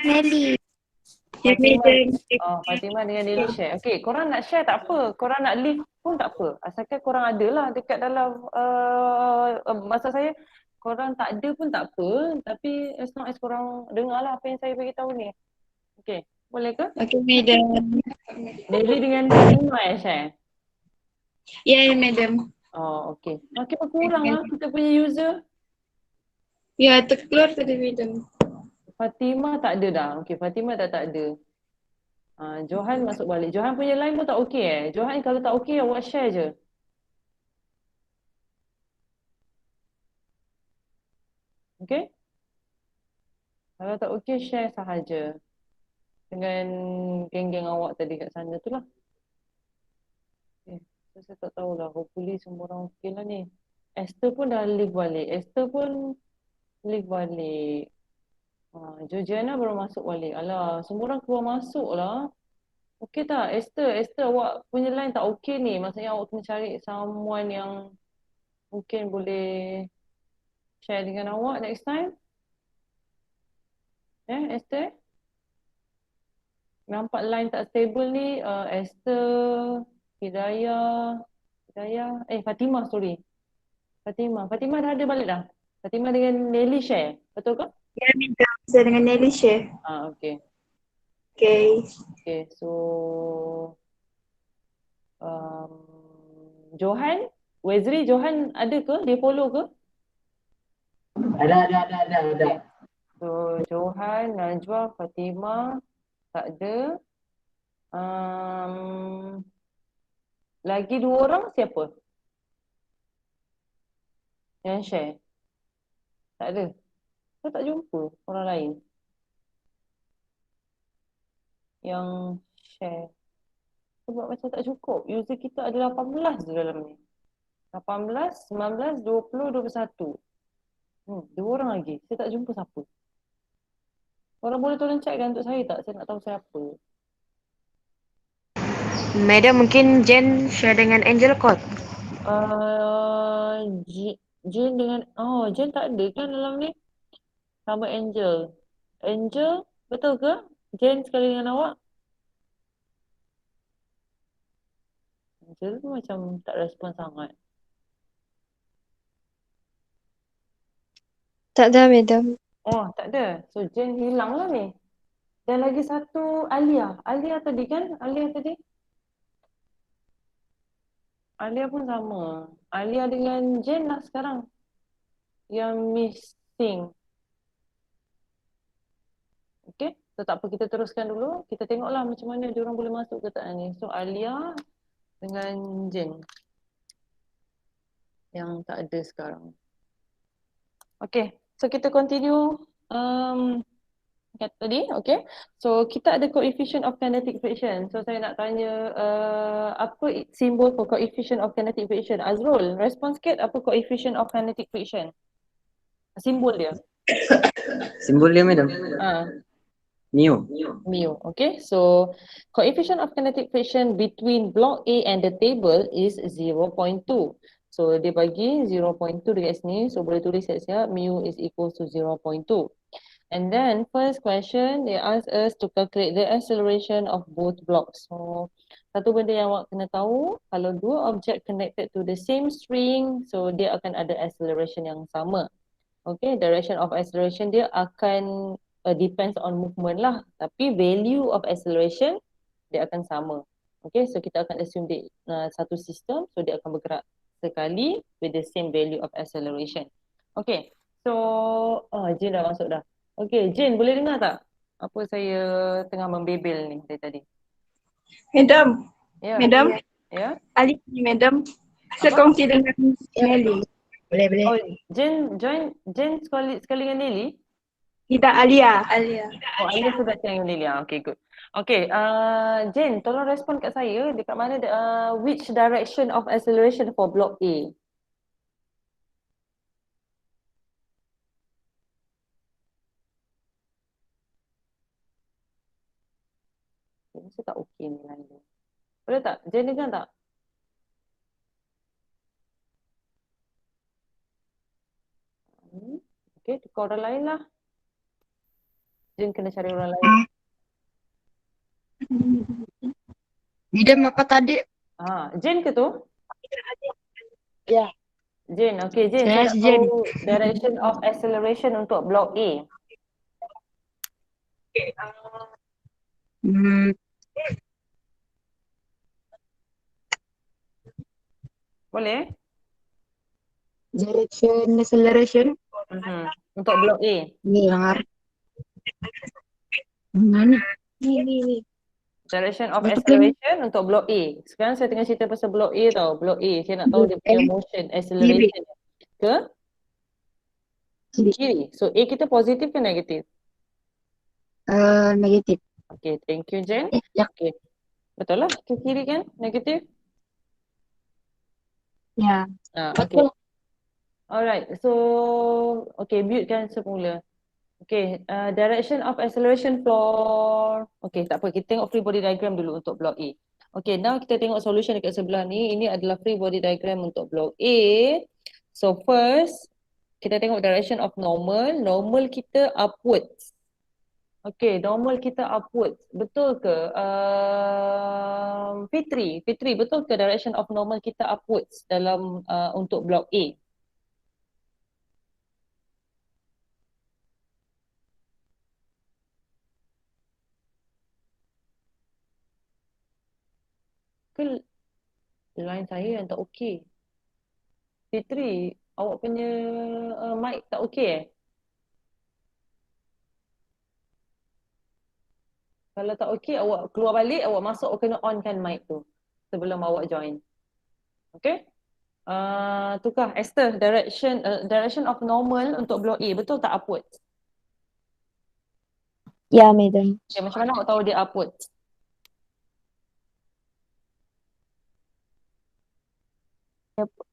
Nelly. Yang Fatimah, medium. Fatimah dengan Nelly share. Okey, korang nak share tak apa. Korang nak leave pun tak apa. Asalkan korang ada lah dekat dalam, maksud saya, korang tak ada pun tak apa. Tapi as long as korang dengar lah apa yang saya beritahu ni. Okey, boleh ke? Okay, medium. Nelly dengan Fatimah share? Ya, medium. Oh, okey. Makin berkurang lah kita punya user. Ya, terkeluar tadi medium. Fatimah tak ada dah. Okey, Fatimah dah tak ada. Johan masuk balik. Johan punya line pun tak okey eh. Johan kalau tak okey, awak share je. Okey? Kalau tak okey, share sahaja. Dengan geng-geng awak tadi kat sana tu lah. Okay. So, saya tak tahulah. Hopefully semua orang okey lah ni. Esther pun dah leave balik. Esther pun leave balik. Georgiana baru masuk balik. Alah, semua orang keluar masuk lah. Okey tak? Esther awak punya line tak okey ni. Maksudnya awak kena cari someone yang mungkin boleh share dengan awak next time. Esther? Nampak line tak stable ni. Esther, Hidayah, Fatimah, sorry. Fatimah dah ada balik dah. Fatimah dengan Nelly share. Betul ke? Ya, medium. Saya dengan Nelly share. Okay. Okay. Okay, so Johan, Wezri, Johan ada ke? Dia follow ke? Ada. Okay. So Johan, Najwa, Fatimah tak ada. Lagi 2 orang siapa yang share? Tak ada. Saya tak jumpa orang lain yang share. Sebab macam tak cukup. User kita ada 18 je dalam ni. 18, 19, 20, 21. 2 orang lagi. Saya tak jumpa siapa. Orang boleh tolong checkkan untuk saya tak? Saya nak tahu siapa. Madam, mungkin Jen share dengan Angel kot. Jane dengan... Oh, Jane tak ada kan dalam ni? Sama Angel. Angel, betul ke? Jane sekali dengan awak? Angel tu macam tak respon sangat. Tak ada, madam. Oh, tak ada. So, Jane hilang lah ni. Dan lagi satu, Alia. Alia tadi kan? Alia tadi? Alia pun sama. Alia dengan Jane lah sekarang. Yang missing. Okay? So, tak apa. Kita teruskan dulu. Kita tengoklah macam mana diorang boleh masuk ke tak ni. So, Alia dengan Jane. Yang tak ada sekarang. Okay. So, kita continue. Tadi, okay. So, kita ada coefficient of kinetic friction. So, saya nak tanya apa simbol for coefficient of kinetic friction? Azrul, respon sikit apa coefficient of kinetic friction? Simbol dia. Simbol dia, madam. Mu. Mu, okay. So, coefficient of kinetic friction between block A and the table is 0.2. So, dia bagi 0.2 dekat sini. So, boleh tulis siap-siap. Mu is equal to 0.2. And then first question, they ask us to calculate the acceleration of both blocks. So, satu benda yang awak kena tahu, kalau dua objek connected to the same string, so dia akan ada acceleration yang sama. Okay, direction of acceleration dia akan depends on movement lah. Tapi value of acceleration, dia akan sama. Okay, so kita akan assume dia satu sistem, so dia akan bergerak sekali with the same value of acceleration. Okay, so Jane dah masuk dah. Okay, Jane boleh dengar tak? Apa saya tengah membebel ni dari tadi? Madam. Ya. Madam. Ya. Ali ni, madam. Saya kongsi dengan Nelly. Boleh. Oh, Jane Jane sekali dengan Nelly? Tidak, Alia. Oh, Alia sudah share dengan Nelly. Okay, good. Okay, Jane, tolong respon kat saya dekat mana which direction of acceleration for block A? Mesti tak okey ni line dia. Boleh tak? Jane dengar tak? Okay, tukar orang lain lah. Jen kena cari orang lain. Idam apa tadi? Jen ke tu? Ya. Jen, okay Jen, Saya saya nak Jen. tahu direction of acceleration untuk blok A. Hmm, Boleh? direction acceleration. Untuk blok A. Ni yang harus. Mana? Ni. Direction of Betul kan? acceleration untuk blok A. Sekarang saya tengah cerita pasal blok A tau. Blok A, saya nak tahu dia punya motion, acceleration. Ke kiri. So A kita positif ke negatif? Negatif. Okay, thank you Jen. Ya. Okay. Betul lah, ke kiri kan? Negatif? Ya. Okay. Alright, so okay, mute kan semula. Okay, direction of acceleration for... Okay, tak apa, kita tengok free body diagram dulu untuk blok A. Okay, now kita tengok solution dekat sebelah ni. Ini adalah free body diagram untuk blok A. So first, kita tengok direction of normal. Normal kita upwards. Okay, normal kita upwards. Betul ke? Fitri, betul ke direction of normal kita upwards dalam untuk blok A? Ke line saya yang tak okey? Fitri, awak punya mic tak okey eh? Kalau tak okey, awak keluar balik, awak masuk, awak kena onkan mic tu sebelum awak join. Okay? Tukar, Esther, direction of normal untuk blok A, betul tak upwards? Ya, madam. Okay, macam mana awak tahu dia upwards?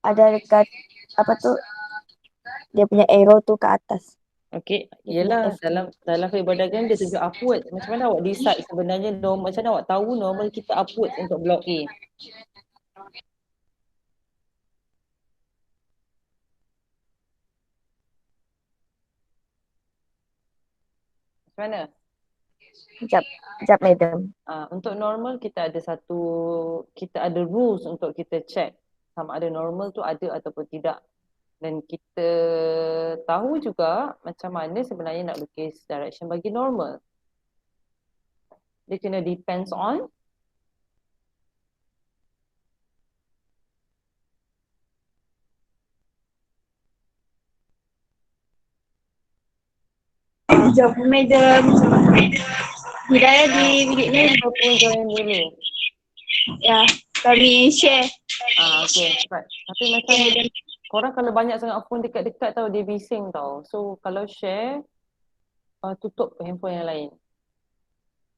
Ada dekat apa tu? Dia punya arrow tu ke atas. Okay, Dia yelah, punya dalam free body diagram dia tunjuk upwards. Macam mana awak decide sebenarnya normal, macam mana awak tahu normal kita upwards untuk blok A? Macam mana? Sekejap, madam. Untuk normal kita ada rules untuk kita check sama ada normal tu ada ataupun tidak. Dan kita tahu juga macam mana sebenarnya nak lukis direction bagi normal. Dia kena depends on Sekejap, madam. Hidayah di bilik ni. siapa pun join dulu. Ya, kami share. Okay, cepat. Tapi macam korang kalau banyak sangat phone dekat-dekat tau, dia bising tau. So kalau share, tutup handphone yang lain.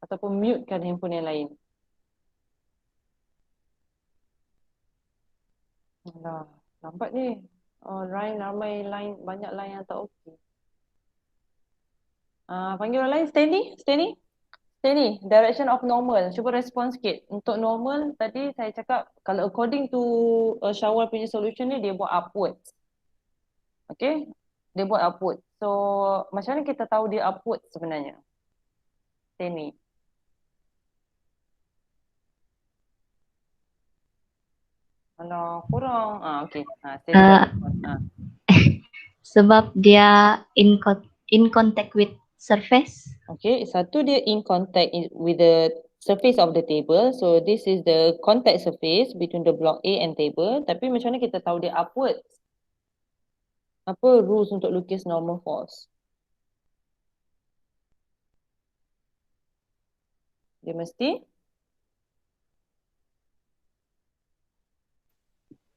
Ataupun mute kan handphone yang lain. Alah, lambat ni. Ramai line, banyak line yang tak okey. Panggil orang lain, Steny, direction of normal. Cuba respon sikit. Untuk normal, tadi saya cakap, kalau according to Syawal punya solution ni, dia buat upwards. Okay? Dia buat upwards. So, macam mana kita tahu dia upwards sebenarnya? Steny. Alah, kurang. Okay. Sebab dia in contact with surface. Okay, satu dia in contact with the surface of the table. So this is the contact surface between the block A and table. Tapi macam mana kita tahu dia upwards? Apa rules untuk lukis normal force? Dia mesti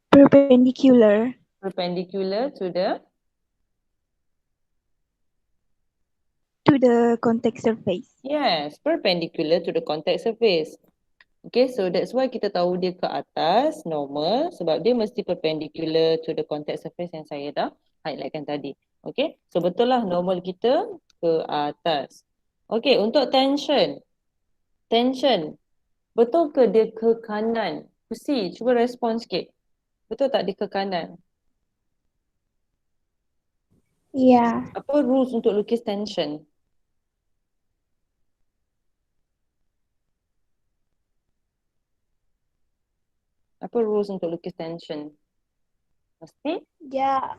Perpendicular to the contact surface. yes, perpendicular to the contact surface. Okay, so that's why kita tahu dia ke atas normal sebab dia mesti perpendicular to the contact surface yang saya dah highlightkan tadi. Okay, so betul lah normal kita ke atas. Okay, untuk tension. Betul ke dia ke kanan? Pusi, cuba respon sikit. Betul tak dia ke kanan? Ya. Apa rules untuk lukis tension? Apa rules untuk lukis tension? Mesti Dia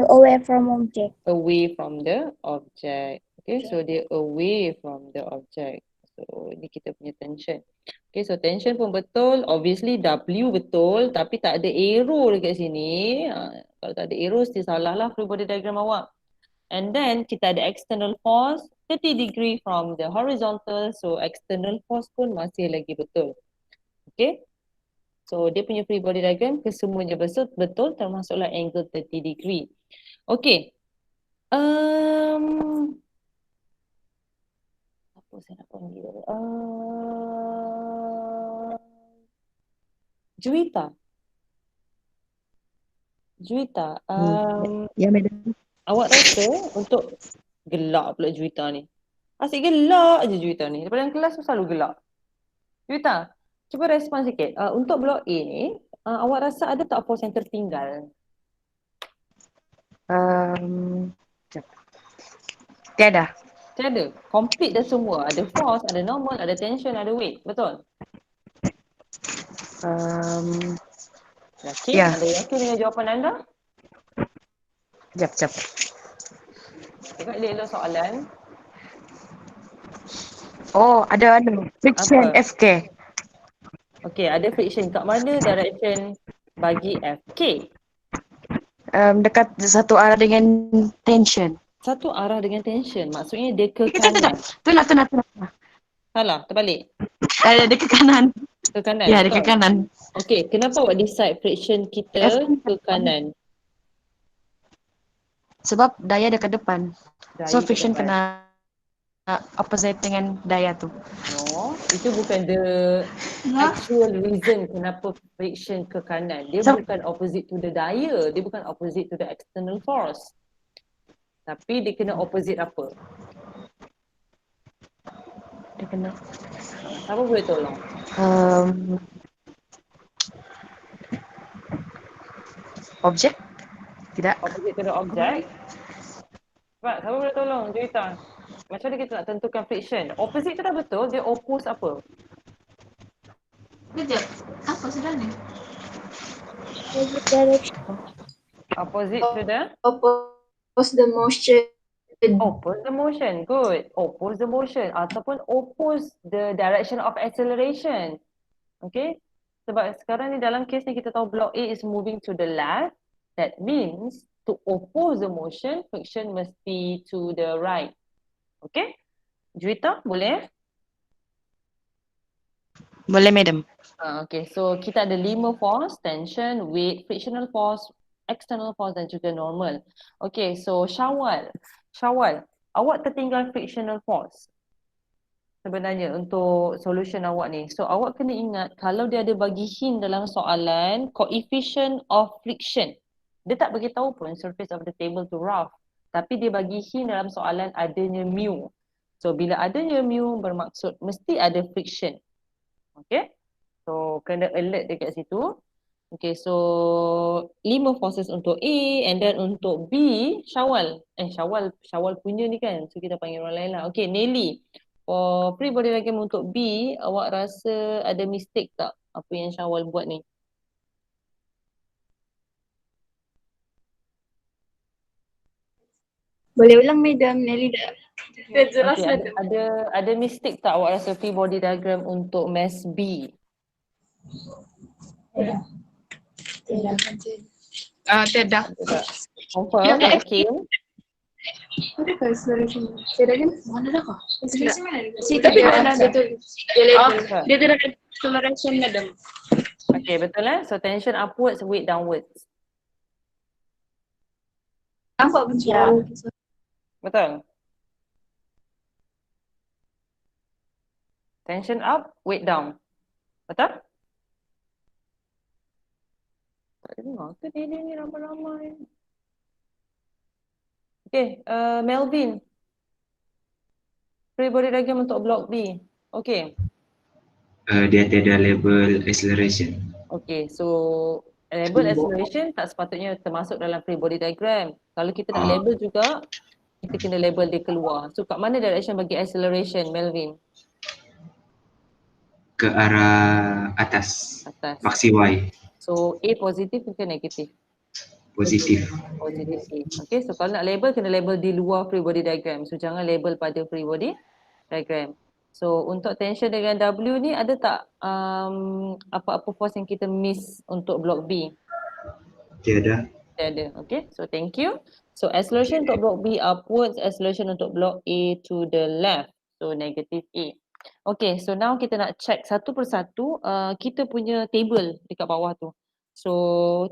away from object. away from the object. Okay, so dia away from the object. So ni kita punya tension. Okay, so tension pun betul. Obviously W betul, tapi tak ada arrow dekat sini. Kalau tak ada arrow, mesti salah lah free body diagram awak. And then kita ada external force 30 degree from the horizontal. So external force pun masih lagi betul. Okay. So dia punya free body diagram kesemuanya betul termasuklah angle 30 degree. Okay. Apa saya nak panggil? Juwita. Ya, madam. Awak rasa untuk gelak pula Juwita ni. Asyik gelak je Juwita ni. Daripada dalam kelas tu selalu gelak. Juwita, cuba respon sikit. Untuk blok A ni, awak rasa ada tak force yang tertinggal? Tiada. Tiada. Complete dah semua. Ada force, ada normal, ada tension, ada weight. Betul? Yakin? Ya. Ada yakin dengan jawapan anda? Jap. Tengok elok-elok soalan. Oh, ada. Friction Apa? FK. Okey, ada friction. Kat mana direction bagi FK? Dekat satu arah dengan tension. Satu arah dengan tension. Maksudnya dia ke kanan. Tuna. Salah, terbalik. Dia ke kanan. Ke kanan. Ya, dia betul? ke kanan. Okey, kenapa awak decide friction kita ke kanan? Sebab daya dekat depan. So Daya ke friction depan. kena opposite dengan daya tu. No, itu bukan the actual reason kenapa friction ke kanan. Dia So- bukan opposite to the daya. Dia bukan opposite to the external force. Tapi dia kena opposite apa? Dia kena Siapa boleh tolong? objek? Tidak. Opposite to the object. Sebab siapa boleh tolong? Juwita. Macam mana kita nak tentukan friction? Opposite tu dah betul. Dia oppose apa? Kejap. Apa sebenarnya? Direction. Opposite to the Oppose the motion. oppose the motion. Good. Oppose the motion ataupun oppose the direction of acceleration. Okay. Sebab sekarang ni dalam kes ni kita tahu block A is moving to the left. That means to oppose the motion, friction mesti to the right. Okay. Juwita, boleh? Boleh, madam. Okay, so kita ada 5 force, tension, weight, frictional force, external force dan juga normal. Okay, so Syawal, awak tertinggal frictional force sebenarnya untuk solution awak ni. So awak kena ingat kalau dia ada bagi hint dalam soalan, coefficient of friction. Dia tak bagi tahu pun surface of the table tu rough. Tapi dia bagi hint dalam soalan adanya mu. So bila adanya mu bermaksud mesti ada friction. Okay. So kena alert dekat situ. Okay, so 5 forces untuk A and then untuk B, Syawal punya ni kan. So kita panggil orang lain lah. Okay, Nelly. For free body diagram untuk B, awak rasa ada mistake tak apa yang Syawal buat ni? Boleh ulang, madam. Nelly dah jelas Okay, ada mistake tak awak rasa free body diagram untuk mass B? Tidak. Confirm, yakin? Ada ke acceleration? Tidak kan? Mana dah kok? Acceleration mana? Tapi mana betul. Dia tidak ada acceleration, madam. Okay, betul lah. So tension upwards, weight downwards. Nampak pun ya. Betul? Tension up, weight down. Betul? Tak dengar ke dia ni ramai-ramai? Okay, Melvin. Free body diagram untuk block B. Okay. Dia tiada label acceleration. Okay, so label acceleration tak sepatutnya termasuk dalam free body diagram. Kalau kita nak label juga, kita kena label dia keluar. So kat mana direction bagi acceleration, Melvin? ke arah atas, Atas. paksi Y, So A positif ke negatif? positif. Positif A. Okay, so kalau nak label, kena label di luar free body diagram. So jangan label pada free body diagram. So untuk tension dengan W ni ada tak apa-apa force yang kita miss untuk block B? Tiada. Tiada. Okay, so thank you. So acceleration untuk block B upwards, acceleration untuk block A to the left. So negative A. Okay, so now kita nak check satu persatu kita punya table dekat bawah tu. So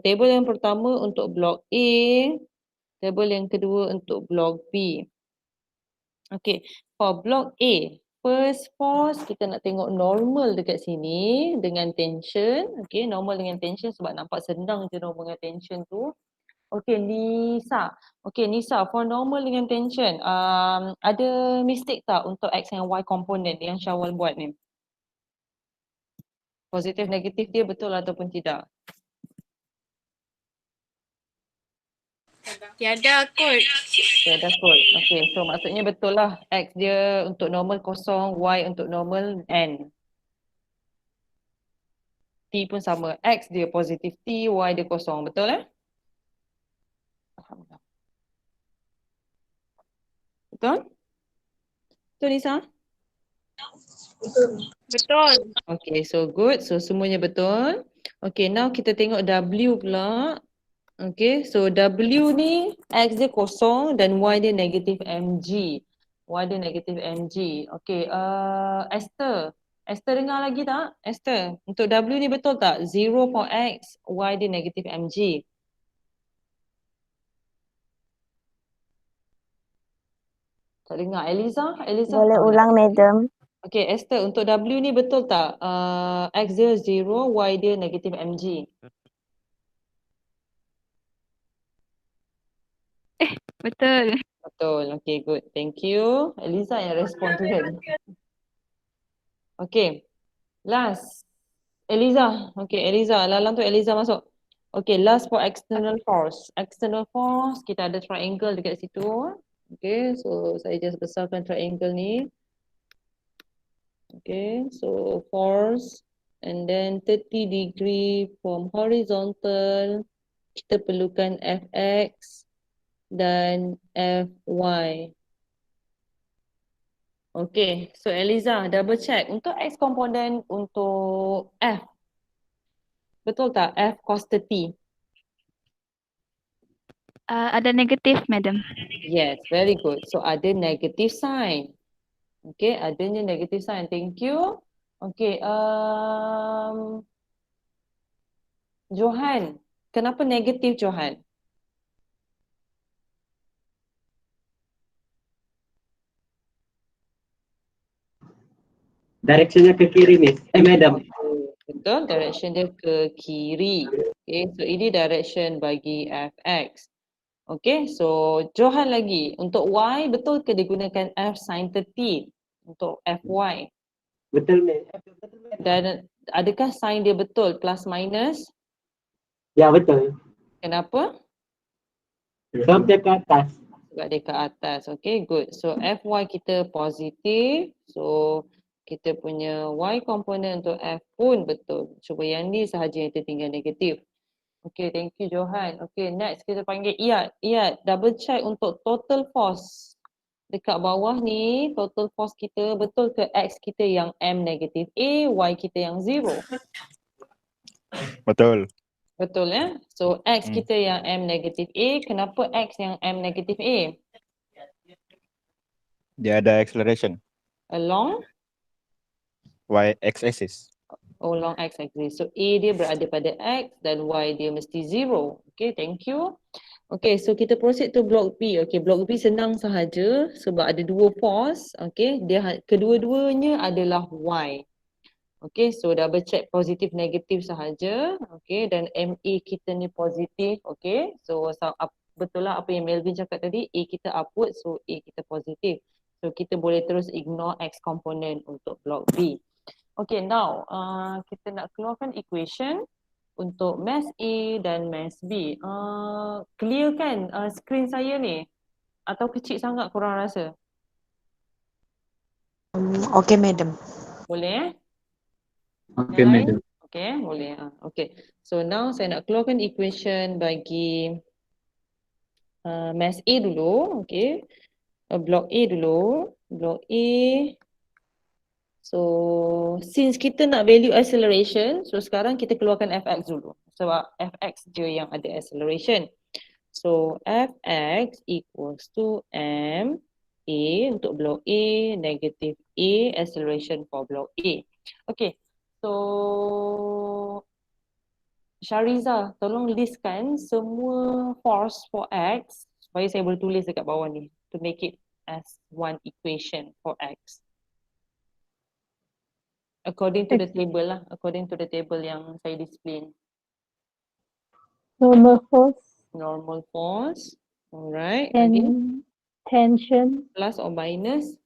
table yang pertama untuk block A, table yang kedua untuk block B. Okay, for block A, first force kita nak tengok normal dekat sini dengan tension. Okay, normal dengan tension sebab nampak senang je normal dengan tension tu. Okay, Nisa. Okay, Nisa, for normal dengan tension, ada mistake tak untuk X and Y component yang Syawal buat ni? Positif, negatif dia betul ataupun tidak? Tiada kot. Tiada kot. Okay, so maksudnya betul lah. X dia untuk normal kosong, Y untuk normal N. T pun sama. X dia positif T, Y dia kosong. Betul eh? Alhamdulillah. Betul? Betul Nisa? Betul. Okay, so good. So semuanya betul. Okay, now kita tengok W pula. Okay, so W ni X dia kosong dan Y dia negatif mg. Y dia negatif mg. Okay, Esther. Esther dengar lagi tak? Esther, untuk W ni betul tak? 0 for X, Y dia negatif mg. Tak dengar. Eliza? Eliza? Boleh ulang, Madam? Okay, Esther, untuk W ni betul tak? X dia 0, Y dia negatif mg. Betul. Betul. Okay, good. Thank you. Eliza yang respon tu kan. Okay. Last. Eliza. Okay, Eliza. Lalang tu Eliza masuk. Okay, last for external force. External force, kita ada triangle dekat situ. Okay, so saya just besarkan triangle ni. Okay, so force and then 30 degree from horizontal. Kita perlukan Fx dan Fy. Okay, so Eliza double check untuk X komponen untuk F. Betul tak? F cos 30. Ada negatif, Madam. Yes, very good. So ada negative sign. Okay, adanya negative sign. Thank you. Okay, Johan. Kenapa negatif Johan? Directionnya ke kiri, Miss. Madam. Betul, direction dia ke kiri. Okay, so ini direction bagi Fx. Okay, so Johan lagi. Untuk Y, betul ke digunakan F sin 30 untuk Fy? Betul, Miss. Dan adakah sign dia betul, plus minus? Ya, betul. Kenapa? Sebab dia ke atas. Sebab dia ke atas. Okay, good. So Fy kita positif. So kita punya Y komponen untuk F pun betul. Cuba yang ni sahaja yang tertinggal negatif. Okay, thank you Johan. Okay, next kita panggil Iyad. Iyad, double check untuk total force. Dekat bawah ni, total force kita betul ke X kita yang M negatif A, Y kita yang 0? Betul. Betul ya? So X kita yang M negatif A, kenapa X yang M negatif A? Dia ada acceleration. Along? Y x-axis. Along X axis. So A dia berada pada X dan Y dia mesti 0. Okay, thank you. Okay, so kita proceed to block B. Okay, block B senang sahaja sebab ada dua force. Okay, dia kedua-duanya adalah Y. Okay, so double check positif negatif sahaja. Okay, dan MA kita ni positif. Okay, so betul lah apa yang Melvin cakap tadi. A kita upward, so A kita positif. So kita boleh terus ignore X component untuk block B. Okay, now kita nak keluarkan equation untuk mass A dan mass B. Clear kan screen saya ni? Atau kecil sangat korang rasa? Okay, Madam. Boleh Okay, Nine. madam. Okay, boleh. Okay. So now saya nak keluarkan equation bagi mass A dulu. Okay. Block A dulu. Block A. So since kita nak value acceleration, so sekarang kita keluarkan fx dulu. Sebab fx je yang ada acceleration. So fx equals to m A untuk block A, negative A, acceleration for block A. Okay. So Shariza, tolong listkan semua force for X supaya saya boleh tulis dekat bawah ni to make it as one equation for X. According to the table lah, according to the table yang saya display ni. Normal force Normal force, alright. Again, and tension plus or minus,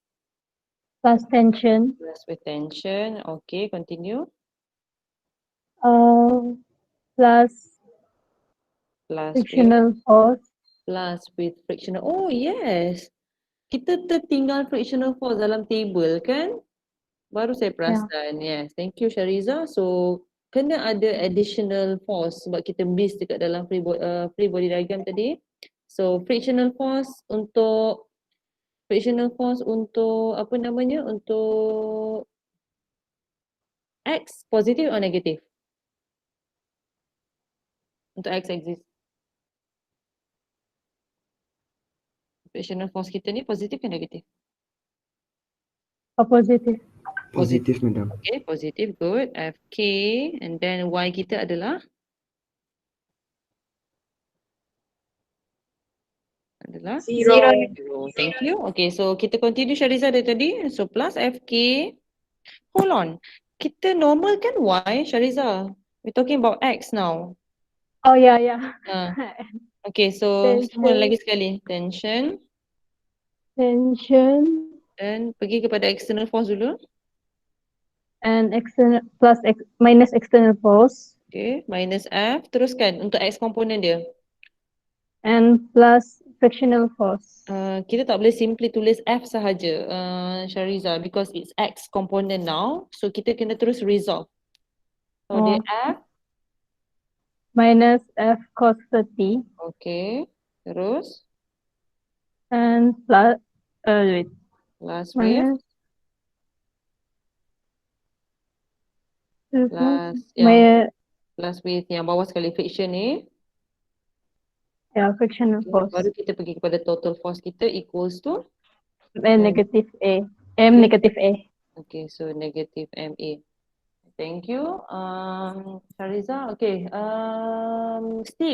plus tension, plus with tension. Okay, continue. plus Plus with, frictional force. plus with frictional. Oh yes, kita tertinggal frictional force dalam table kan? Baru saya perasan. Yes, thank you Shariza. So kena ada additional force sebab kita miss dekat dalam free body diagram tadi. So frictional force untuk apa namanya? Untuk X positif atau negatif? Untuk X axis. Frictional force kita ni positif ke negatif? Positive. Positif, madam. Okay, positif, good. Fk, and then Y kita adalah? Zero. Thank you. Okay, so kita continue Shariza dari tadi. So plus Fk. Hold on. Kita normal kan Y, Shariza? We're talking about X now. Oh yeah. Okay, so semua Tension. lagi sekali. Tension. Tension Dan pergi kepada external force dulu. and external plus minus external force Okay, minus F. Teruskan untuk X komponen dia. and plus frictional force. Kita tak boleh simply tulis F sahaja, Shariza, because it's X component now. So kita kena terus resolve. So dia F. Minus F cos 30 Okay. Terus. and plus Plus with. Plus with yang bawah sekali friction ni. frictional force Baru kita pergi kepada total force kita equals to. and negative A. M negative A. Okay, so negative MA. Thank you. Shariza, okay.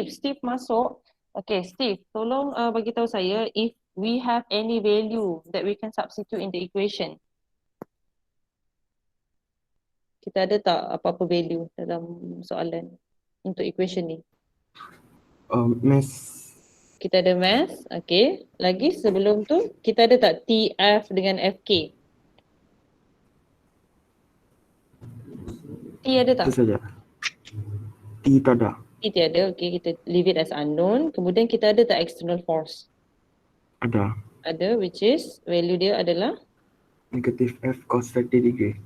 Steve masuk. Okay, Steve, tolong bagi tahu saya if we have any value that we can substitute in the equation. Kita ada tak apa-apa value dalam soalan untuk equation ni? Mass. Kita ada mass, okay. Lagi sebelum tu, kita ada tak TF dengan FK? T ada tak? Itu saja. T tak ada. T tiada, okay. Kita leave it as unknown. Kemudian kita ada tak external force? Ada. Ada, which is value dia adalah? Negative F cos 30 degree.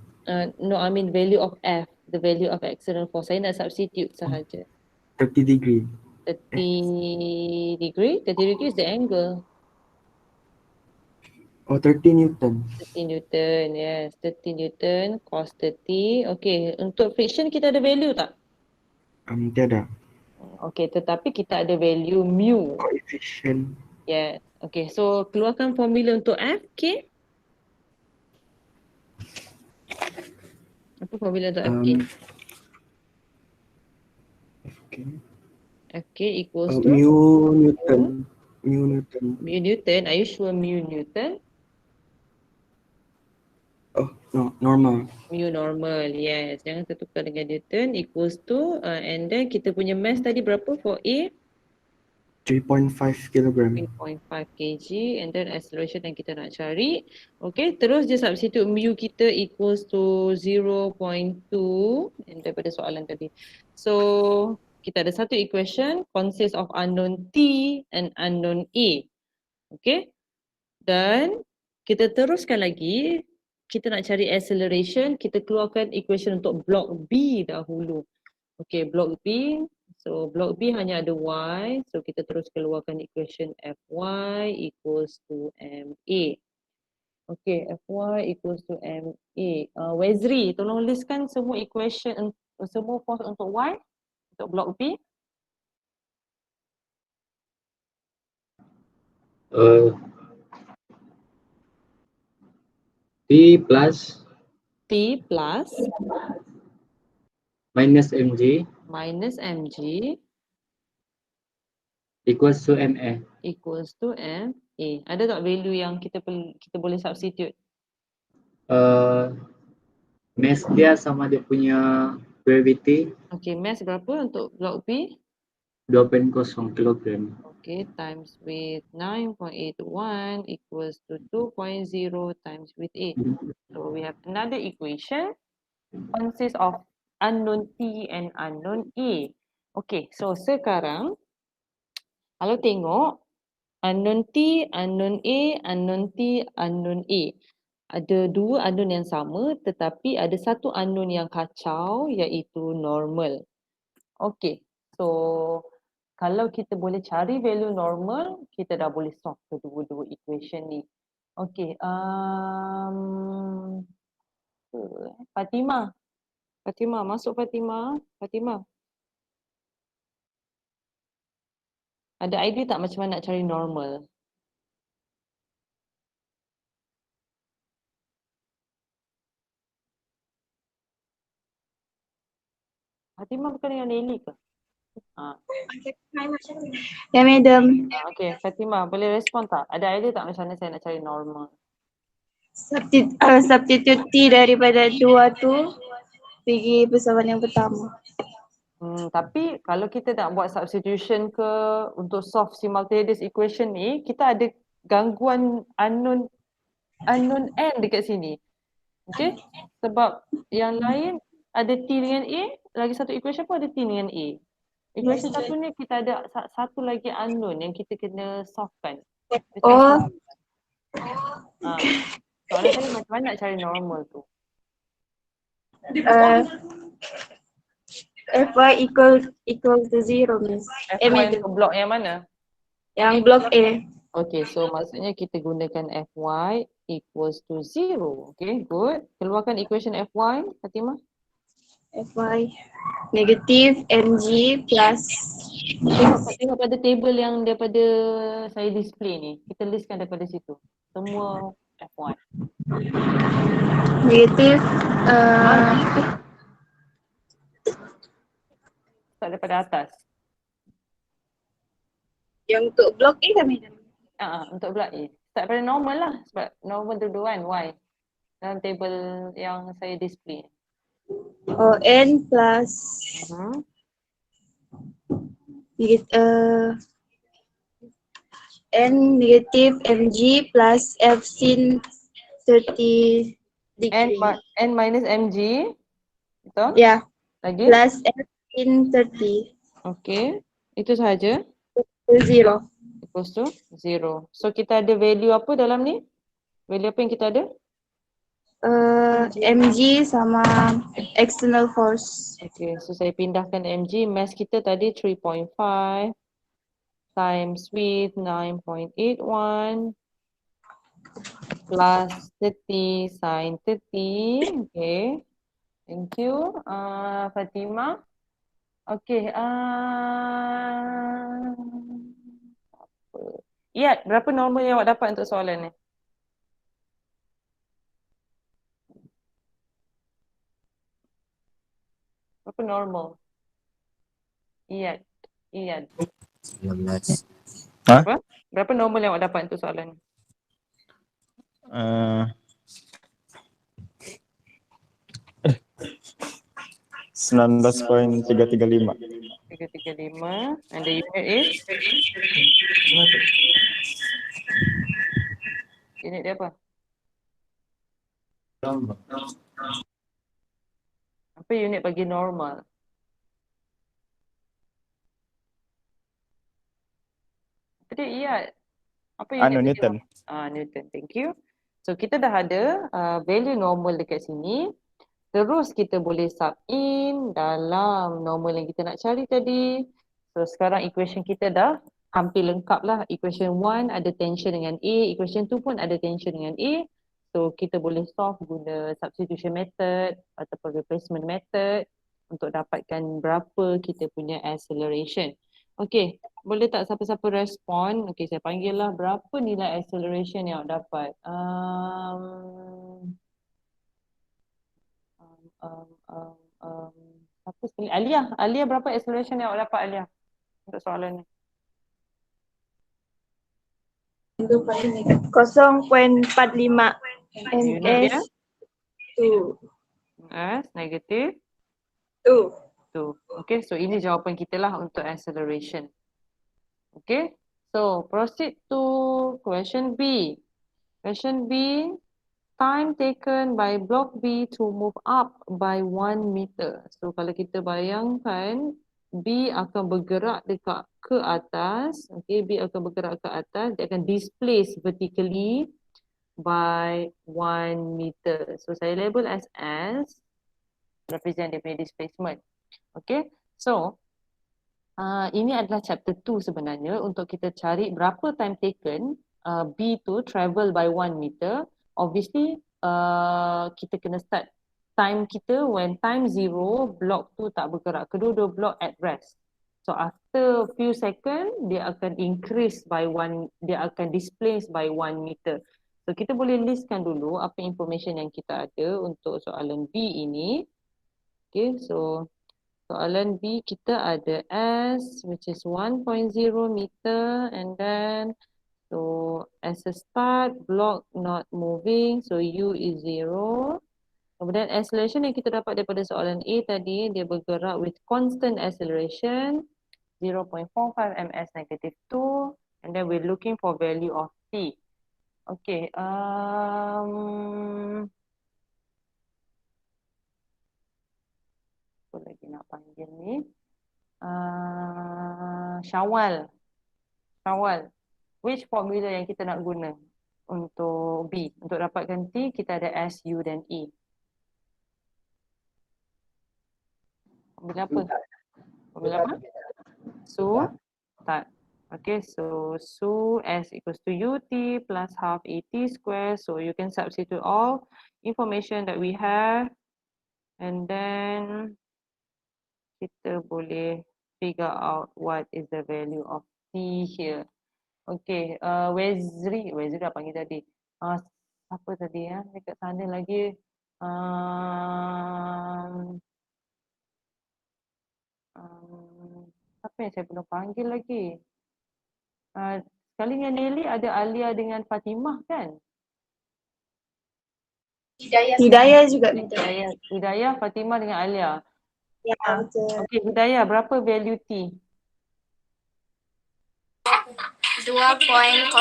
No, I mean value of F, the value of external force. Saya nak substitute sahaja. 30 degree. 30 degree? 30 degree is the angle. Oh, 30 Newton. 30 Newton, yes. 30 Newton, cos 30. Okay, untuk friction kita ada value tak? Tiada. Okay, tetapi kita ada value mu. Coefficient. Yes. Okay, so keluarkan formula untuk F, okay? Apa formula untuk FK? FK equals to? Mu Newton. Mu Newton. Mu Newton, are you sure mu Newton? Oh, no, normal. Mu normal, yes. Jangan tertukar dengan Newton equals to, and then kita punya mass tadi berapa for A? 3.5 kilogram. 3.5 kg, and then acceleration yang kita nak cari. Okay, terus je substitute mu kita equals to 0.2 and daripada soalan tadi. So, kita ada satu equation consists of unknown T and unknown A. Okay, dan kita teruskan lagi kita nak cari acceleration, kita keluarkan equation untuk block B dahulu. Okay, block B. So block B hanya ada Y. So kita terus keluarkan equation Fy equals to MA. Okay, Fy equals to MA. Wezri, tolong listkan semua equation, semua force untuk Y, untuk block B. P plus P plus minus mg minus mg equals to ma. equals to MA. Ada tak value yang kita boleh substitute? Mass dia sama dia punya gravity Okay, mass berapa untuk block B? 2.0 kilogram. Okay, times with 9.81 equals to 2.0 times with 8. So we have another equation consists of unknown T and unknown A. Okay, so sekarang kalau tengok unknown T, unknown A, unknown T, unknown A. Ada dua unknown yang sama tetapi ada satu unknown yang kacau iaitu normal. Okay, so kalau kita boleh cari value normal, kita dah boleh solve kedua-dua equation ni. Okay, Fatimah. Fatimah, masuk Fatimah. Fatimah. Ada idea tak macam mana nak cari normal? Fatimah bukan dengan Nelly ke? Ya, madam. Okay, Fatimah boleh respon tak? Ada idea tak macam mana saya nak cari normal? Substitute T daripada 2 tu pergi persamaan yang pertama. Tapi kalau kita nak buat substitution ke untuk solve simultaneous equation ni, kita ada gangguan unknown n dekat sini. Okay? Sebab yang lain ada T dengan A, lagi satu equation pun ada T dengan A. Equation satu ni kita ada satu lagi unknown yang kita kena solvekan. Oh. Soalan saya macam mana nak cari normal tu? Fy equal to 0, miss. Fy untuk blok yang mana? Yang blok A. Okay, so maksudnya kita gunakan Fy equals to 0. Okay, good. Keluarkan equation Fy, Fatimah. Fy negatif mg plus. Tengok pada table yang daripada saya display ni. Kita listkan daripada situ. Semua Fy. Negatif Start daripada atas. yang untuk blok A kan, madam? Untuk blok A. Start daripada normal lah. Sebab normal tu kan Y. Dalam table yang saya display. Oh, n plus n negatif mg plus f sin 30 degree. N minus mg. Betul? Ya. Lagi? Plus f sin 30. Okay. Itu sahaja? 0. Equals to 0. So kita ada value apa dalam ni? Value apa yang kita ada? mg sama external force. Okay, so saya pindahkan mg. Mass kita tadi 3.5 times with 9.81 plus 30 sin 30. Okay. Thank you. Fatimah. Okay. Ya, berapa normal yang awak dapat untuk soalan ni? Berapa normal? Iyad. 19. Berapa? Berapa normal yang awak dapat untuk soalan ni? 19.335. 335. And the unit is? Unit dia apa? Apa unit bagi normal? Apa dia? Iya. Apa unit bagi Newton. Newton. Thank you. So kita dah ada value normal dekat sini. Terus kita boleh sub in dalam normal yang kita nak cari tadi. So sekarang equation kita dah hampir lengkap lah. Equation 1 ada tension dengan A, equation 2 pun ada tension dengan A. So kita boleh solve guna substitution method ataupun replacement method untuk dapatkan berapa kita punya acceleration. Okay, boleh tak siapa-siapa respon? Okay, saya panggil lah berapa nilai acceleration yang awak dapat. Apa sekali? Alia, Alia berapa acceleration yang awak dapat Alia? Untuk soalan ni. 0.45 Unit ms dia? to As negative 2. 2. Okay, so ini jawapan kita lah untuk acceleration. Okay, so proceed to question B. Question B, time taken by block B to move up by 1 meter. So kalau kita bayangkan B akan bergerak dekat ke atas, okay, B akan bergerak ke atas, dia akan displace vertically by 1 meter. So saya label as S, represent dia punya displacement. Okay, so ini adalah chapter 2 sebenarnya untuk kita cari berapa time taken B tu travel by 1 meter. Obviously kita kena start time kita when time 0, block tu tak bergerak. Kedua-dua block at rest. So after few second dia akan increase by 1, dia akan displace by 1 meter. So kita boleh listkan dulu apa information yang kita ada untuk soalan B ini. Okay, so soalan B kita ada S which is 1.0 meter, and then so as a start block not moving, so U is 0. Kemudian acceleration yang kita dapat daripada soalan A tadi, dia bergerak with constant acceleration 0.45 ms negative 2, and then we're looking for value of T. Okay, apa lagi nak panggil ni? Syawal. Syawal. Which formula yang kita nak guna untuk B? Untuk dapatkan T, kita ada S, U dan E. Formula apa? Formula apa? Su, tak. Okay, so Su S equals to UT plus half AT square. So you can substitute all information that we have, and then kita boleh figure out what is the value of T here. Okay, Wezri dah panggil tadi. Apa tadi ya? Dekat sana lagi. Apa yang saya belum panggil lagi? Sekali dengan Nelly ada Alia dengan Fatimah kan? Hidayah juga minta. Hidayah, Fatimah dengan Alia. Ya, betul. Okay, Hidayah, berapa value T? 2.09.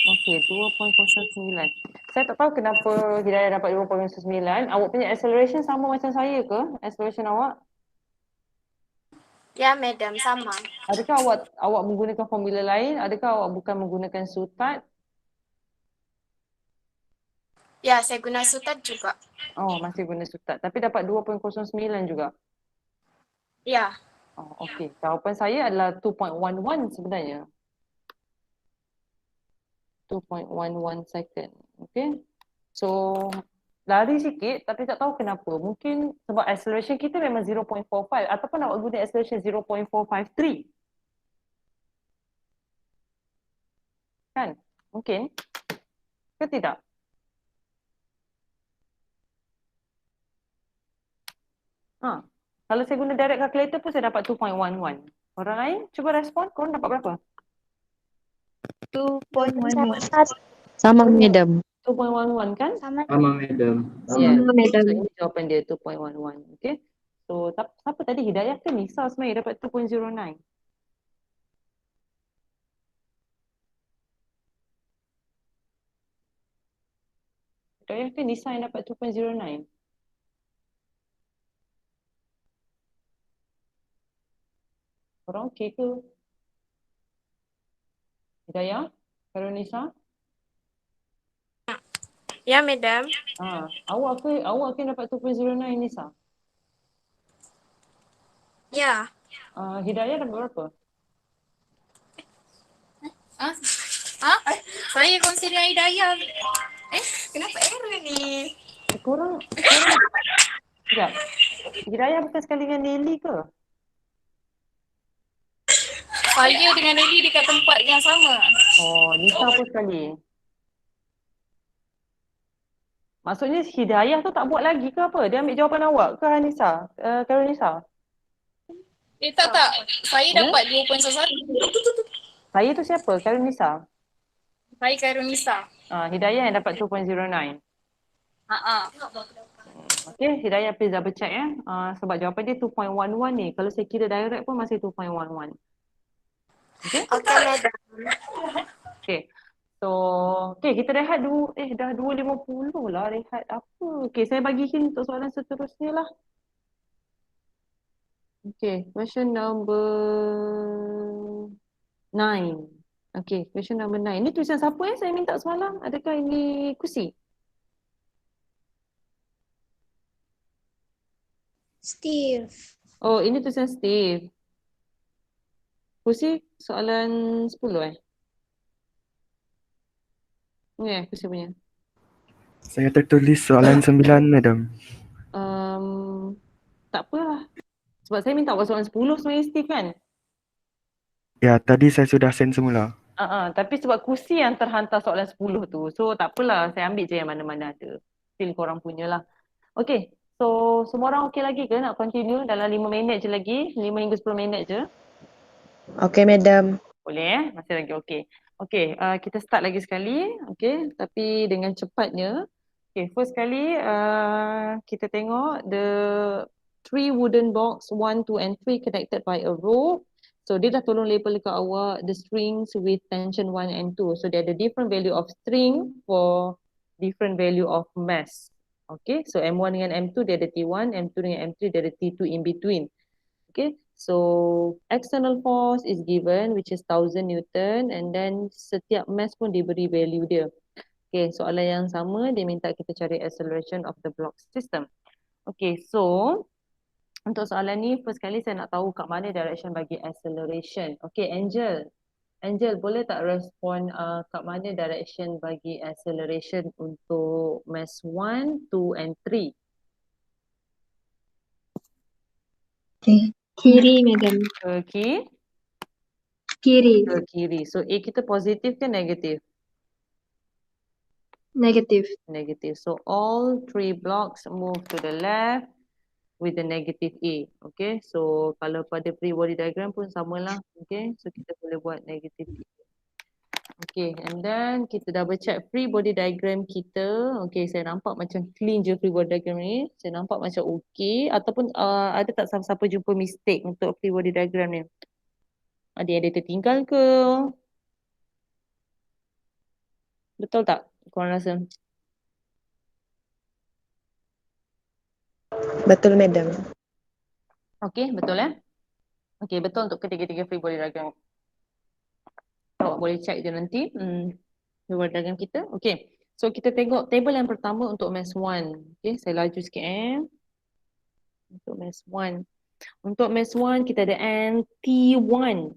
Okay, 2.09. Saya tak tahu kenapa Hidayah dapat 2.09. Awak punya acceleration sama macam saya ke? Acceleration awak? Ya, madam, sama. Adakah awak menggunakan formula lain? Adakah awak bukan menggunakan sutat? Ya, saya guna sutat juga. Oh, masih guna sutat. Tapi dapat 2.09 juga? Ya. Oh, okey. Jawapan saya adalah 2.11 sebenarnya. 2.11 second. Okay. So, lari sikit tapi tak tahu kenapa. Mungkin sebab acceleration kita memang 0.45 ataupun awak guna acceleration 0.453. Kan? Mungkin. Ke tidak? Kalau saya guna direct calculator pun saya dapat 2.11. Orang lain cuba respon, korang dapat berapa? 2.11. Sama madam. 2.11 kan? Sama. Sama madam. Yeah. madam. So ini jawapan dia 2.11. Okay. So siapa tadi Hidayah ke Nisa sebenarnya dapat 2.09? Hidayah ke Nisa yang dapat 2.09? Korang okey ke? Hidayah? Karunisa? Ya, madam. Awak ke dapat 2.09 Nisa? Ya. Hidayah dapat berapa? Saya kongsi dengan Hidayah. Kenapa error ni? Korang sekejap. Hidayah bukan sekali dengan Nelly ke? Saya dengan Nelly dekat tempat yang sama. Oh, Nisa pun sekali. Maksudnya Hidayah tu tak buat lagi ke apa? Dia ambil jawapan awak ke Nisa? Khairul Nisa? Tak. Saya Ya? dapat 2.11. Saya tu siapa? Khairul Nisa? Saya Khairul Nisa. Hidayah yang dapat 2.09. Okay, Hidayah please double check ya. Sebab jawapan dia 2.11 ni. Kalau saya kira direct pun masih 2.11. Okay? Okay, madam. Okay. So, okay, kita rehat dulu. Dah 2.50 lah rehat apa. Okay, saya bagi hint untuk soalan seterusnya lah. Okay, question number 9. Okay, question number 9. Ini tulisan siapa saya minta semalam? Adakah ini Kusi? Steve. Oh, ini tulisan Steve. Kusi, soalan 10 Ni Kusi punya. Saya tertulis soalan 9, madam. Tak apalah. Sebab saya minta awak soalan 10 sebenarnya Steve kan? Ya, tadi saya sudah send semula. Tapi sebab Kusi yang terhantar soalan 10 tu. So tak apalah, saya ambil je yang mana-mana ada. Still korang punya lah. Okay, so semua orang okay lagi ke nak continue dalam 5 minit je lagi? 5 hingga 10 minit je? Okay, madam. Boleh masih lagi okay. Okay, kita start lagi sekali. Okay, tapi dengan cepatnya. Okay, first kali kita tengok the 3 wooden box 1, 2 and 3 connected by a rope. So dia dah tolong label dekat awak the strings with tension 1 and 2. So dia ada different value of string for different value of mass. Okay, so M1 dengan M2 dia ada T1, M2 dengan M3 dia ada T2 in between. Okay, so external force is given which is 1000 Newton and then setiap mass pun diberi value dia. Okay, soalan yang sama dia minta kita cari acceleration of the block system. Okay, so untuk soalan ni first kali saya nak tahu kat mana direction bagi acceleration. Okay, Angel. Angel boleh tak respon kat mana direction bagi acceleration untuk mass 1, 2 and 3? Kiri, madam. Ke Kiri. kiri. So A kita positif ke negatif? Negatif. Negative. So all 3 blocks move to the left with the negative A. Okay, so kalau pada free body diagram pun samalah. Okay, so kita boleh buat negative A. Okay, and then kita double check free body diagram kita. Okay, saya nampak macam clean je free body diagram ni. Saya nampak macam okay. Ataupun ada tak siapa-siapa jumpa mistake untuk free body diagram ni? Ada yang ada tertinggal ke? Betul tak? Korang rasa? Betul, madam. Okay, betul Okay, betul untuk ketiga-tiga free body diagram. Awak boleh check je nanti free body diagram kita. Okay, so kita tengok table yang pertama untuk mass 1. Okay, saya laju sikit Untuk mass 1. Untuk mass 1 kita ada N, T1,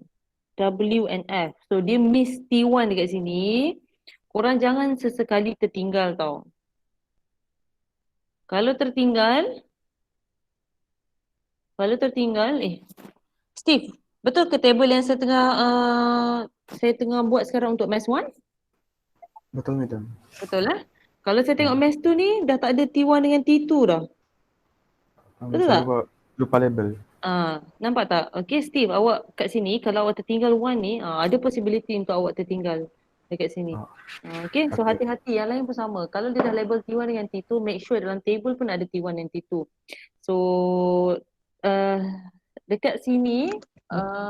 W and F. So dia miss T1 dekat sini. Korang jangan sesekali tertinggal tau. Kalau tertinggal, Steve, betul ke table yang saya tengah buat sekarang untuk mass 1? Betul, madam. Betul lah. Kalau saya tengok mass 2 ni dah tak ada T1 dengan T2 dah. Betul Saya tak? lupa label. Nampak tak? Okay Steve, awak kat sini kalau awak tertinggal 1 ni, ada possibility untuk awak tertinggal dekat sini. Okay, so Okay. hati-hati, yang lain pun sama. Kalau dia dah label T1 dengan T2, make sure dalam table pun ada T1 dan T2. So, dekat sini,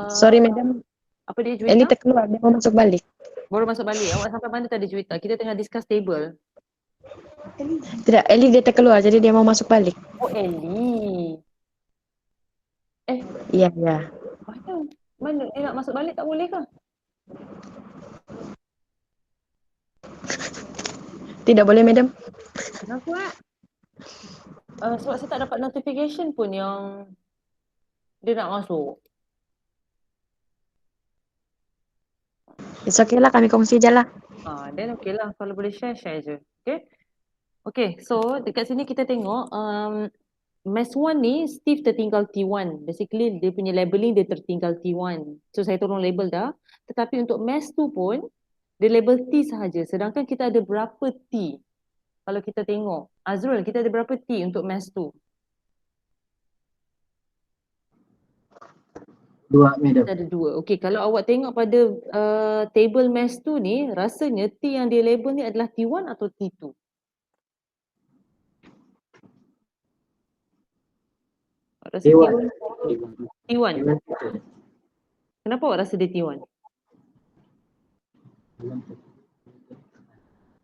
Sorry, madam. apa dia Eli Juwita? terkeluar, dia mau masuk balik. Baru masuk balik. Awak sampai mana tadi Juwita? Kita tengah discuss table. Tidak, Eli dia terkeluar, jadi dia mau masuk balik. Oh, Ellie. Iya. Mana? Dia nak masuk balik tak boleh ke? Tidak boleh, madam. Kenapa? Sebab saya tak dapat notification pun yang dia nak masuk. It's okay lah, kami kongsi je lah. Then okay lah. Kalau boleh share je. Okay? Okay, so dekat sini kita tengok Mass 1 ni Steve tertinggal T1. Basically dia punya labeling dia tertinggal T1. So saya tolong label dah. Tetapi untuk Mass 2 pun dia label T sahaja. Sedangkan kita ada berapa T? Kalau kita tengok. Azrul, kita ada berapa T untuk Mass 2? 2, madam. Kita ada 2. Okey, kalau awak tengok pada table Mass 2 ni, rasanya T yang dia label ni adalah T1 atau T2? Rasa T1. T1. Kenapa awak rasa dia T1?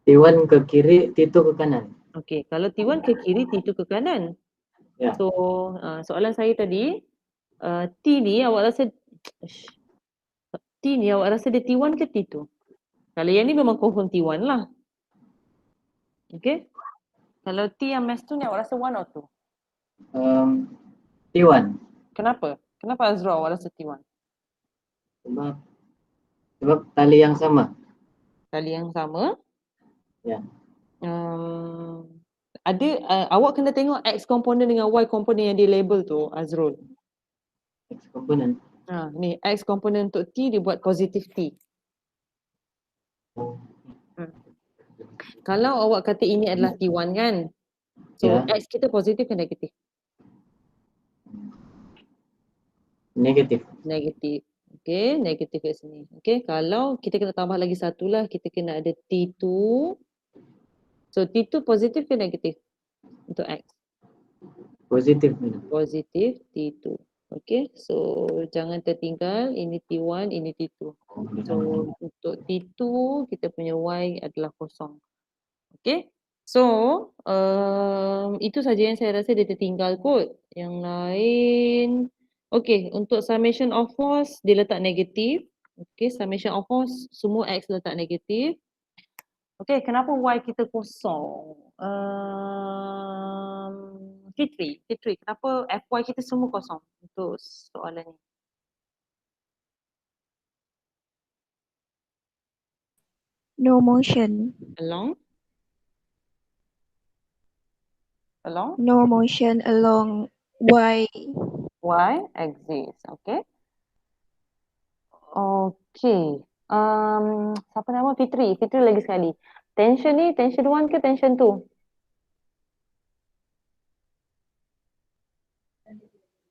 T1 ke kiri, T2 ke kanan. Okey, kalau T1 ke kiri, T2 ke kanan. Ya. So, soalan saya tadi, T ni awak rasa dia T1 ke T2? Kalau yang ni memang confirm T1 lah. Okey. Kalau T yang Mass 2 ni awak rasa 1 atau 2? T1. Kenapa? Kenapa Azrul awak rasa T1? Sebab tali yang sama. Tali yang sama. Ya. Awak kena tengok X komponen dengan Y komponen yang di label tu, Azrul. X komponen. Ni X komponen untuk T dia buat positif T. Kalau awak kata ini adalah T1 kan? So Ya. X kita positif ke negatif? Negatif. Negatif. Okey, negatif kat sini. Okey, kalau kita kena tambah lagi satu lah, kita kena ada T2. So T2 positif ke negatif untuk X? Positif, madam. Positif T2. Okey, so jangan tertinggal, ini T1, ini T2. So untuk T2 kita punya Y adalah kosong. Okey, so itu saja yang saya rasa dia tertinggal kot. Yang lain, okey, untuk summation of force dia letak negatif. Okey, summation of force semua X letak negatif. Okey, kenapa Y kita kosong? Fitri, kenapa FY kita semua kosong untuk soalan ni? No motion. Along? No motion along Y. Y exists, okay? Okay. Siapa nama? Fitri lagi sekali. Tension ni, tension 1 ke tension 2?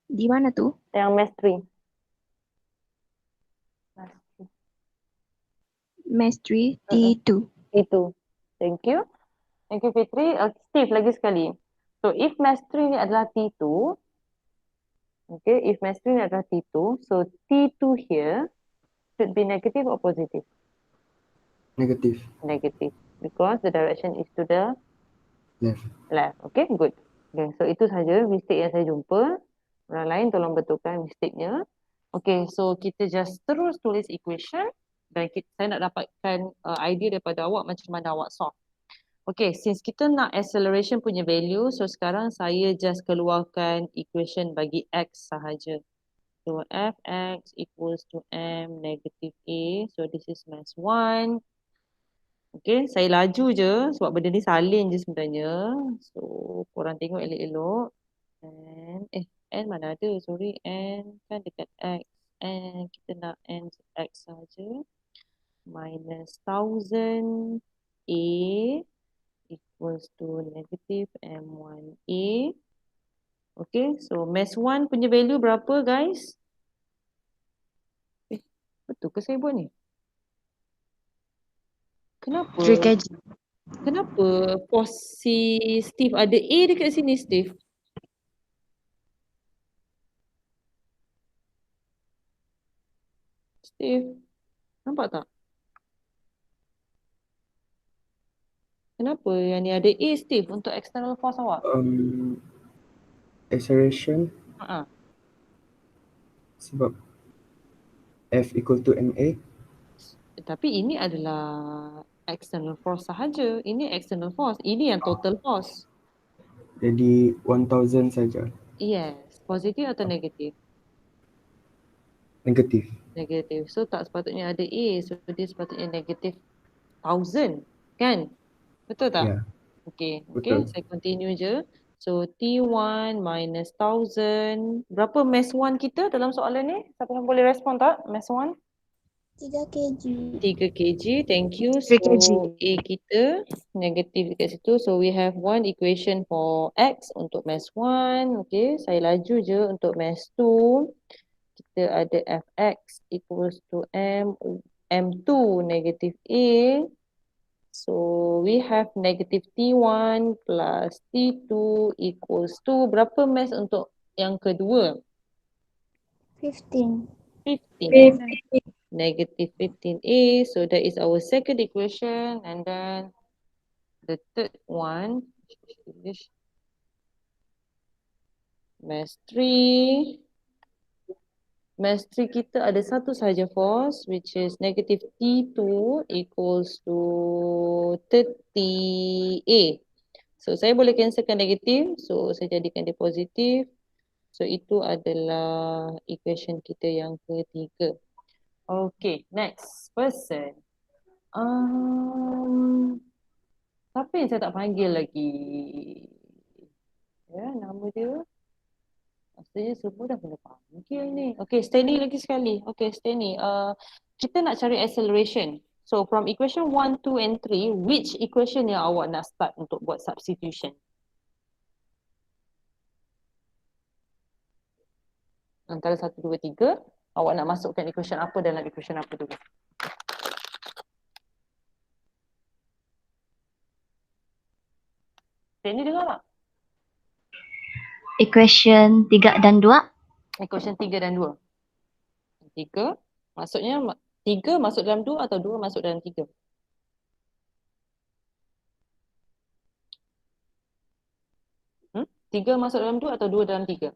Di mana tuh? Yang mass 3. Mass 3, T2. Itu. Thank you. Thank you Fitri. Steve lagi sekali. So if mass 3 ni adalah T2, okay, if mass 3 ni adalah T2, so T2 here should be negative or positive? Negatif. Negative. Because the direction is to the Left. Okay, good. Okay, so itu saja mistake yang saya jumpa. Orang lain tolong betulkan mistake-nya. Okay, so kita just terus tulis equation dan saya nak dapatkan idea daripada awak macam mana awak solve. Okay, since kita nak acceleration punya value, so sekarang saya just keluarkan equation bagi X sahaja. So Fx equals to M negative A. So this is mass 1. Okay, saya laju je sebab benda ni salin je sebenarnya. So korang tengok elok-elok. N mana ada, sorry, N kan dekat X. N kita nak N X saja. Minus 1000 A equals to negative M1A. Okay, so mass 1 punya value berapa guys? Betul ke saya buat ni? Kenapa? 3 kg. Kenapa si Steve ada A dekat sini, Steve? Steve, nampak tak? Kenapa yang ni ada A, Steve, untuk external force awak? Acceleration sebab F equal to MA. Tapi ini adalah external force sahaja. Ini external force. Ini yang total force. Jadi 1000 saja. Yes. Positif atau negatif? Negatif. Negatif. So tak sepatutnya ada A. So dia sepatutnya negatif 1000. Kan? Betul tak? Ya, Okay. Okay. betul. Saya continue je. So T1 minus 1000. Berapa mass 1 kita dalam soalan ni? Siapa yang boleh respon tak? Mass 1? 3 kg. 3 kg. Thank you. 3 kg. So A kita negatif dekat situ. So we have one equation for X untuk mass 1. Okay. Saya laju je untuk mass 2. Kita ada Fx equals to M2 negative A. So we have negative T1 plus T2 equals to berapa mass untuk yang kedua? 15. 15. Negative 15A. So that is our second equation. And then the third one, mass 3. Mass 3 kita ada satu sahaja force, which is negative T2 equals to 30A. So saya boleh cancelkan negatif, so saya jadikan dia positif. So itu adalah equation kita yang ketiga. Okay, next person. Siapa yang saya tak panggil lagi? Ya, nama dia. Maksudnya semua dah kena panggil ni. Okay, Stanley lagi sekali. Okay, Stanley. Kita nak cari acceleration. So from equation 1, 2 and 3, which equation yang awak nak start untuk buat substitution? Antara 1, 2, 3, awak nak masukkan equation apa dalam equation apa dulu? Stanley dengar tak? Equation 3 dan 2. Equation 3 dan 2. 3, maksudnya 3 masuk dalam 2 atau 2 masuk dalam 3? Hmm? 3 masuk dalam 2 atau 2 dalam 3?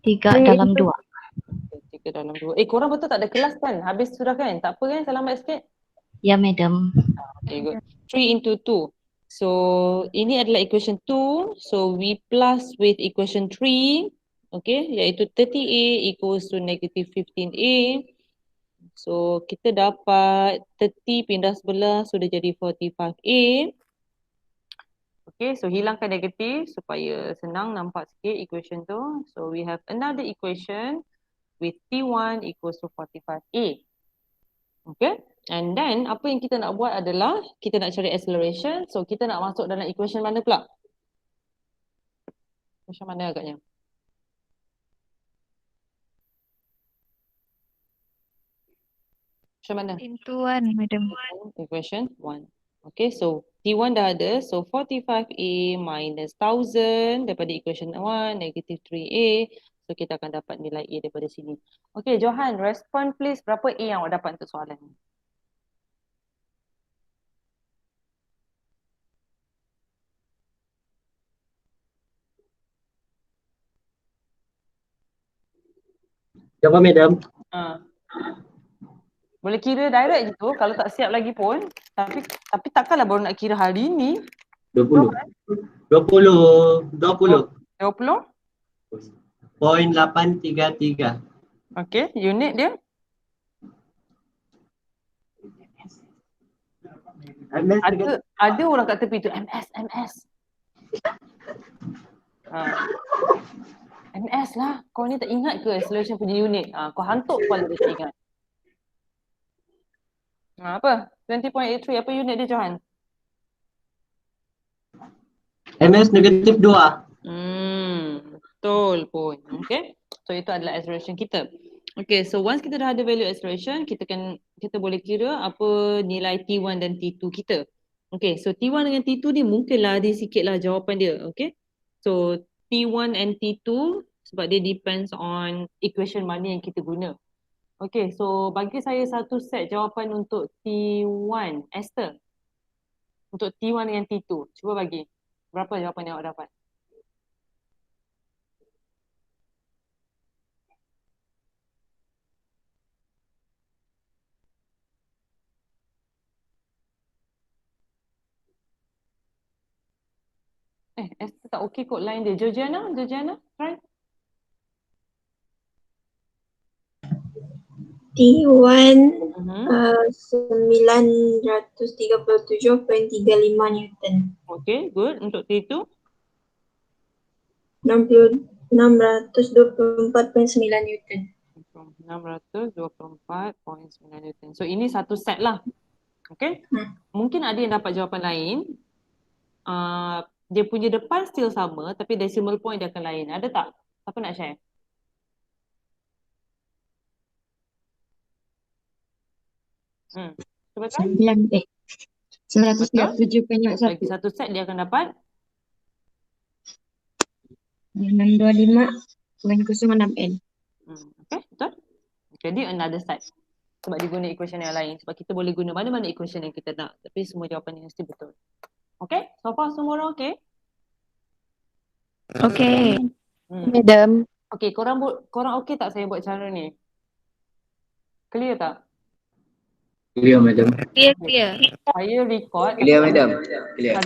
3 dalam 2. 3 dalam 2. Korang betul tak ada kelas kan? Habis sudah kan? Tak apa kan? Selamat sikit. Ya, madam. Okay, good. 3 into 2. So, ini adalah equation 2. So, we plus with equation 3. Okay, iaitu 30A equals to negative 15A. So, kita dapat 30 pindah sebelah sudah jadi 45A. Okay, so hilangkan negatif supaya senang nampak sikit equation tu. So, we have another equation with T1 equals to 45A. Okay, and then apa yang kita nak buat adalah kita nak cari acceleration. So, kita nak masuk dalam equation mana pula? Equation mana agaknya? Equation mana? Into 1, madam. Equation 1. Okay, so T1 dah ada. So 45A minus 1000 daripada equation 1, negative 3A. So kita akan dapat nilai A daripada sini. Okay, Johan, respond please. Berapa A yang awak dapat untuk soalan ni? Jawab madam. Boleh kira direct je tu kalau tak siap lagi pun. Tapi takkanlah baru nak kira hari ni. 20. 20. 20. 20? 0.833. Okay, unit dia? Ada orang kat tepi tu MS. MS lah. Kau ni tak ingat ke acceleration punya unit? Kau hantuk kepala dia tak ingat. Apa? 20.83. Apa unit dia, Johan? MS negatif 2. Betul pun. Okay. So itu adalah acceleration kita. Okay, so once kita dah ada value acceleration, kita boleh kira apa nilai T1 dan T2 kita. Okay, so T1 dengan T2 ni mungkinlah ada sikit lah jawapan dia. Okay. So T1 and T2 sebab dia depends on equation mana yang kita guna. Okay, so bagi saya satu set jawapan untuk T1. Esther, untuk T1 dengan T2, cuba bagi. Berapa jawapan yang awak dapat? Esther tak okey kot line dia. Georgiana, try. T1 Mhm. 937.35 Newton. Okay, good. Untuk T2? 624.9 Newton. 624.9 Newton. So ini satu set lah. Okay. Mungkin ada yang dapat jawapan lain. Dia punya depan still sama tapi decimal point dia akan lain. Ada tak? Siapa nak share? Cuba try. 937.1 Lagi satu set dia akan dapat 625.06 N. Okay, betul? Jadi another set. Sebab dia guna equation yang lain. Sebab kita boleh guna mana-mana equation yang kita nak. Tapi semua jawapan yang mesti betul. Okay? So far semua orang okay? Okay. Madam. Okay, korang okay tak saya buat cara ni? Clear tak? Clear, madam. Clear. Saya record. Clear, madam. Clear.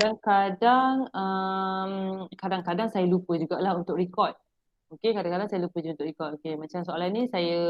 Kadang-kadang saya lupa jugalah untuk record. Okay, kadang-kadang saya lupa je untuk record. Okay, macam soalan ni saya